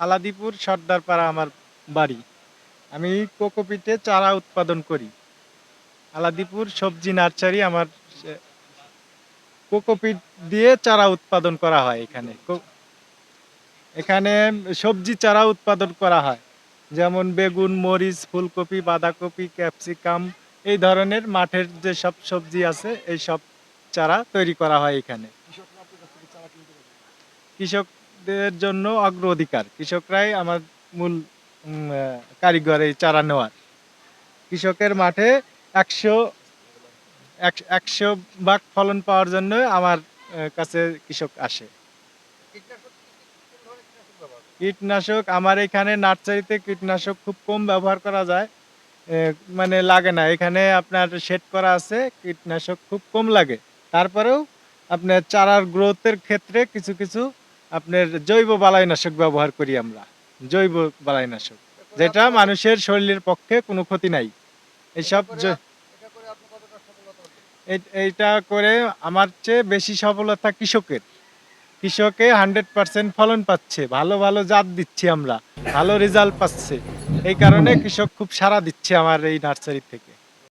আলাদিপুর সর্দারপাড়া আমার বাড়ি। আমি কোকোপিটে চারা উৎপাদন করি। আলাদিপুর সবজি নার্সারি আমার সে কোকোপিট দিয়ে চারা উৎপাদন করা হয় এখানে। এখানে সবজি চারা উৎপাদন করা হয়। যেমন বেগুন, মরিচ, ফুলকপি, বাঁধাকপি, ক্যাপসিকাম এই ধরনের মাঠের যেসব সবজি আছে এইসব চারা তৈরি করা হয় এখানে। কৃষকদের জন্য অগ্রাধিকার। কৃষকরাই আমার মূল কারিগর এই চারা নেওয়ার। কৃষকের মাঠে ১০০ ১০০ ভাগ ফলন পাওয়ার জন্য আমার কাছে কৃষক আসে। কীটনাশক আমার এখানে নার্সারিতে কীটনাশক খুব কম ব্যবহার করা যায়। এ মানে লাগে না। এখানে আপনার শেড করা আছে, কীটনাশক খুব কম লাগে। তারপরেও আপনার চারার গ্রোথের ক্ষেত্রে কিছু আপনার জৈব বালাইনাশক ব্যবহার করি আমরা। জৈব বালাইনাশক। যেটা মানুষের শরীরের পক্ষে কোনো ক্ষতি নাই। এসব এইটা করে আমার চেয়ে বেশি সফলতা কৃষকের। কৃষকে 100% ফলন পাচ্ছে। ভালো জাত দিচ্ছি আমরা। ভালো রেজাল্ট পাচ্ছে। এই কারণে কৃষক খুব সাড়া দিচ্ছে আমার এই নার্সারি থেকে।